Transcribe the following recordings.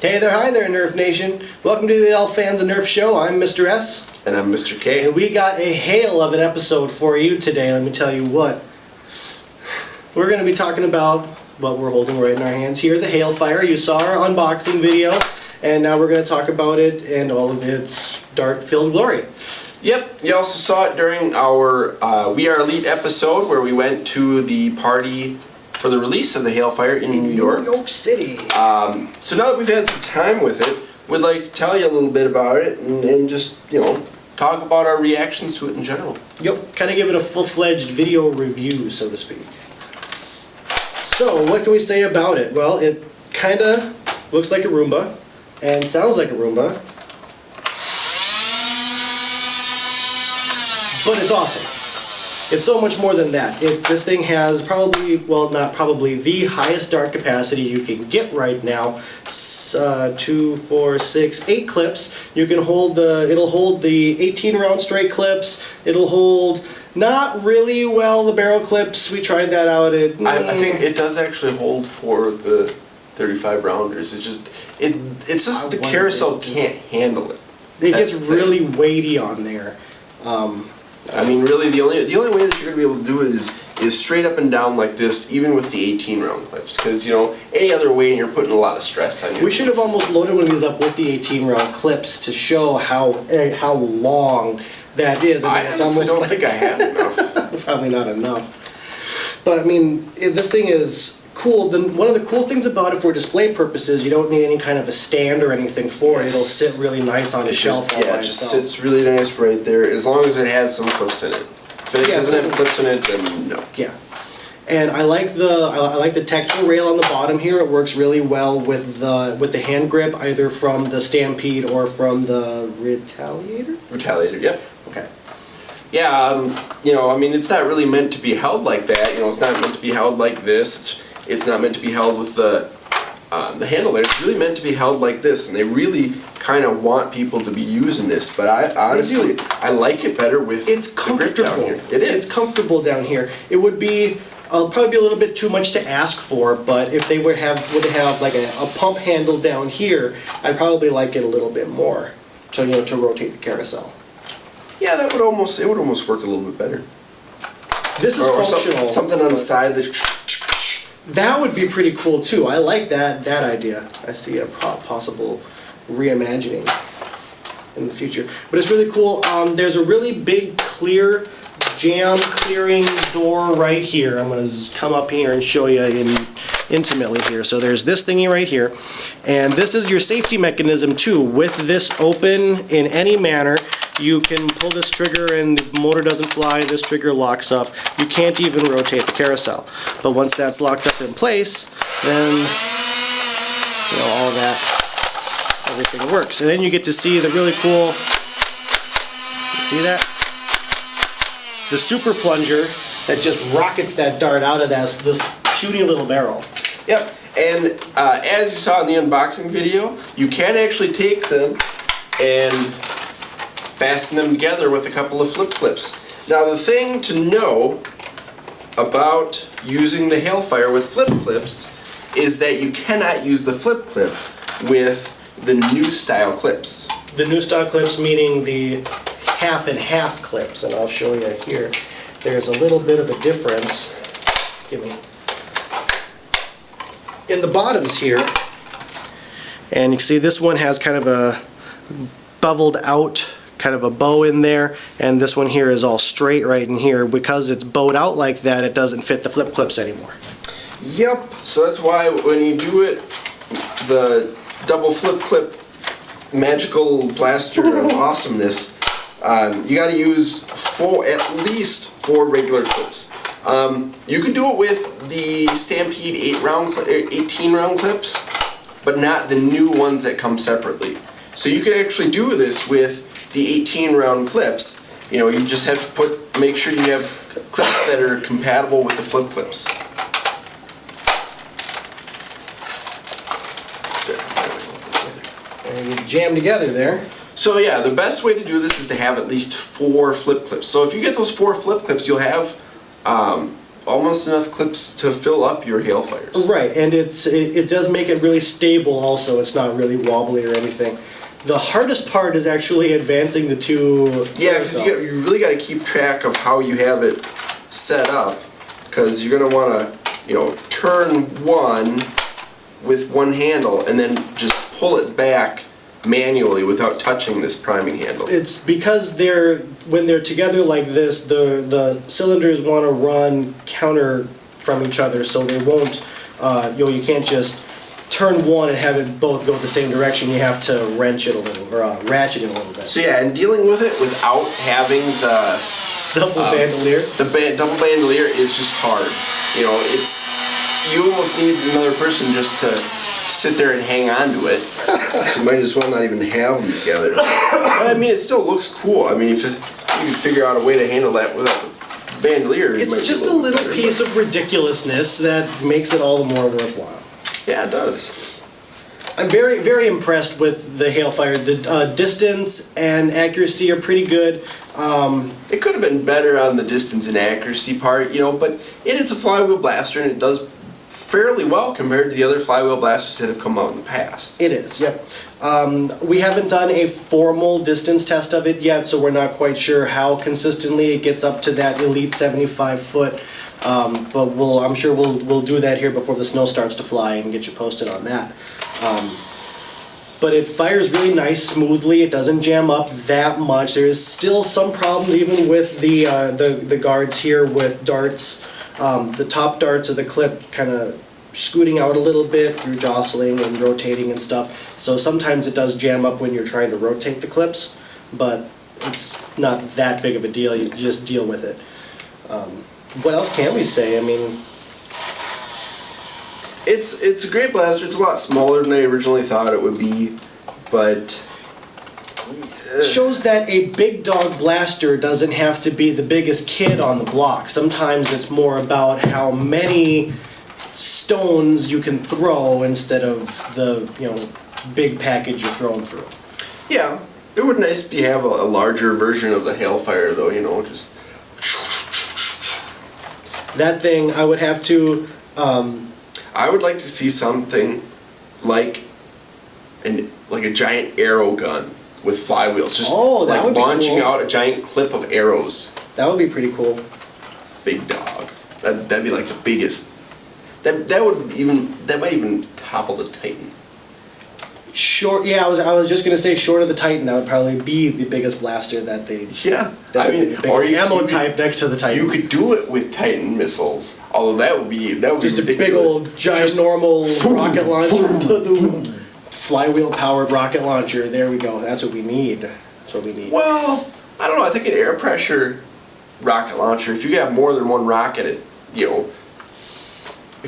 Hey there, hi there, Nerf Nation. Welcome to the All Fans of Nerf Show. I'm Mr. S. And I'm Mr. K. And we got a hail of an episode for you today, let me tell you what. We're going to be talking about what we're holding right in our hands here, the Hailfire. You saw our unboxing video, and now we're going to talk about it and all of its dart-filled glory. Yep, you also saw it during our We Are Elite episode where we went to the party for the release of the Hailfire in New York. New York City. So now that we've had some time with it, we'd like to tell you a little bit about it and just, talk about our reactions to it in general. Yep, kind of give it a full-fledged video review, so to speak. So, what can we say about it? Well, it kind of looks like a Roomba and sounds like a Roomba. But it's awesome. It's so much more than that. This thing has probably, well, not probably, the highest dart capacity you can get right now. 2, 4, 6, 8 clips. You can hold it'll hold the 18 round straight clips. It'll hold not really well the barrel clips. We tried that out at... I think it does actually hold for the 35 rounders. It's just the carousel can't handle it. It gets really weighty on there. I mean, really, the only way that you're going to be able to do it is straight up and down like this, even with the 18 round clips. Because, any other way, you're putting a lot of stress on you. We should have almost loaded one of these up with the 18 round clips to show how long that is. I honestly don't think I have enough. Probably not enough. But, I mean, this thing is cool. One of the cool things about it for display purposes, you don't need any kind of a stand or anything for it. It'll sit really nice on the shelf all by itself. Yeah, it just sits really nice right there, as long as it has some clips in it. If it doesn't have clips in it, then no. Yeah. And I like the tactile rail on the bottom here. It works really well with the hand grip, either from the Stampede or from the Retaliator? Retaliator, yep. Okay. Yeah, I mean, it's not really meant to be held like that. It's not meant to be held like this. It's not meant to be held with the handle there. It's really meant to be held like this, and they really kind of want people to be using this. But I honestly, I like it better with it's comfortable. The grip down here. It is. It's comfortable down here. It would be probably be a little bit too much to ask for, but if they would have like a pump handle down here, I'd probably like it a little bit more to rotate the carousel. Yeah, it would almost work a little bit better. This is functional. Something on the side that would be pretty cool too. I like that idea. I see a possible reimagining in the future. But it's really cool. There's a really big clear jam clearing door right here. I'm going to come up here and show you intimately here. So there's this thingy right here, and this is your safety mechanism too. With this open in any manner, you can pull this trigger and the motor doesn't fly, this trigger locks up. You can't even rotate the carousel. But once that's locked up in place, then all of that, everything works. And then you get to see the really cool, see that? The super plunger that just rockets that dart out of this puny little barrel. Yep, and as you saw in the unboxing video, you can actually take them and fasten them together with a couple of flip clips. Now the thing to know about using the Hailfire with flip clips is that you cannot use the flip clip with the new style clips. The new style clips meaning the half and half clips, and I'll show you here. There's a little bit of a difference. In the bottoms here, and you can see this one has kind of a beveled out kind of a bow in there, and this one here is all straight right in here. Because it's bowed out like that, it doesn't fit the flip clips anymore. Yep, so that's why when you do it, the double flip clip magical blaster of awesomeness, you got to use at least 4 regular clips. You could do it with the Stampede 18 round clips, but not the new ones that come separately. So you could actually do this with the 18 round clips. You just have to make sure you have clips that are compatible with the flip clips. And you jam together there. So yeah, the best way to do this is to have at least 4 flip clips. So if you get those 4 flip clips, you'll have almost enough clips to fill up your Hailfires. Right, and it does make it really stable also. It's not really wobbly or anything. The hardest part is actually advancing the two. Yeah, because you really got to keep track of how you have it set up, because you're going to want to, turn one with one handle and then just pull it back manually without touching this priming handle. It's because when they're together like this, the cylinders want to run counter from each other, so they won't. You can't just turn one and have it both go the same direction. You have to wrench it a little, or ratchet it a little bit. So yeah, and dealing with it without having the Double bandolier. Double bandolier is just hard. You almost need another person just to sit there and hang on to it. So you might as well not even have them together. But I mean, it still looks cool. I mean, if you can figure out a way to handle that without the bandolier, it might It's be just a little better, piece of ridiculousness that makes it all the more worthwhile. Yeah, it does. I'm very, very impressed with the Hailfire. The distance and accuracy are pretty good. It could have been better on the distance and accuracy part, but it is a flywheel blaster and it does fairly well compared to the other flywheel blasters that have come out in the past. It is, yep. We haven't done a formal distance test of it yet, so we're not quite sure how consistently it gets up to that elite 75 foot. But I'm sure we'll do that here before the snow starts to fly and get you posted on that. But it fires really nice, smoothly. It doesn't jam up that much. There is still some problems even with the guards here with darts. The top darts of the clip kind of scooting out a little bit through jostling and rotating and stuff. So sometimes it does jam up when you're trying to rotate the clips, but it's not that big of a deal. You just deal with it. What else can we say? I mean, it's a great blaster. It's a lot smaller than I originally thought it would be, but it shows that a big dog blaster doesn't have to be the biggest kid on the block. Sometimes it's more about how many stones you can throw instead of the big package you're throwing through. yeah, it would nice to have a larger version of the Hailfire though. Just That thing, I would have to. I would like to see something like a giant arrow gun with flywheels, just that would be launching cool. out a giant clip of arrows. That would be pretty cool. Big dog. That'd be like the biggest. That might even topple the Titan. Short, yeah. I was just gonna say, short of the Titan, that would probably be the biggest blaster that they. Yeah, Definitely the biggest ammo type next to the Titan. You could do it with Titan missiles, although that would be just a big ridiculous. old giant Just normal boom, rocket launcher. boom. Flywheel powered rocket launcher. There we go. That's what we need. That's what we need. Well, I don't know. I think an air pressure rocket launcher. If you have more than one rocket, if you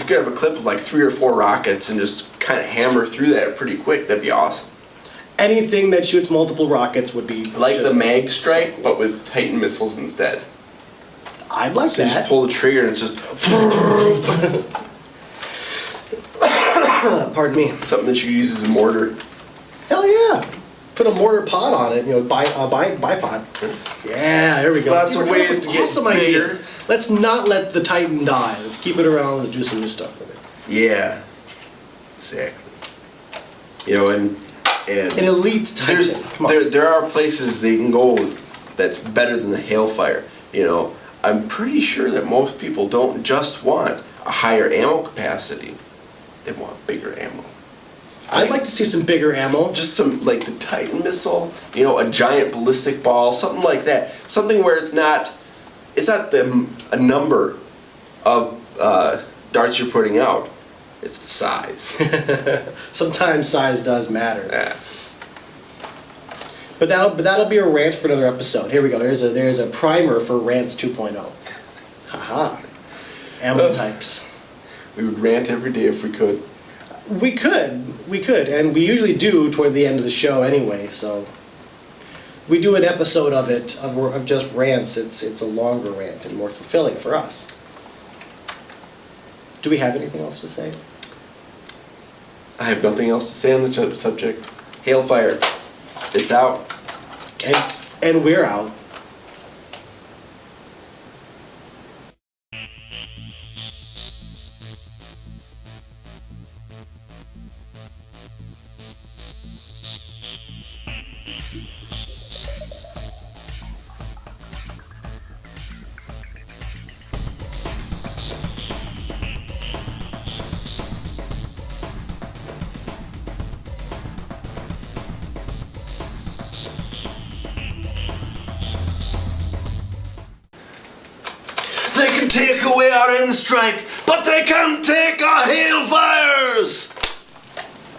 could have a clip of like 3 or 4 rockets and just kind of hammer through that pretty quick, that'd be awesome. Anything that shoots multiple rockets would be Like just the Mag Strike, but with Titan missiles instead. I'd like So you just that. pull the trigger and it's just Pardon me. something that you use as a mortar. Hell yeah. Put a mortar pod on it, bipod. Yeah, there we go. Lots See, of we're coming ways up to with get awesome bigger. ideas. Let's not let the Titan die. Let's keep it around. Let's do some new stuff with it. Yeah, exactly. And An elite Titan. Come on. There are places they can go that's better than the Hailfire. I'm pretty sure that most people don't just want a higher ammo capacity. They want bigger ammo. I'd like to see some bigger ammo. Just some, like the Titan missile, a giant ballistic ball, something like that. Something where it's not a number of darts you're putting out. It's the size. Sometimes size does matter. Yeah. But that'll be a rant for another episode. Here we go. There's a primer for rants 2.0. Haha. Ammo types. We would rant every day if we could. We could, and we usually do toward the end of the show anyway. So we do an episode of it of just rants. It's a longer rant and more fulfilling for us. Do we have anything else to say? I have nothing else to say on the subject. Hailfire. It's out. And we're out. take away our end strike, but they can't take our hail fires.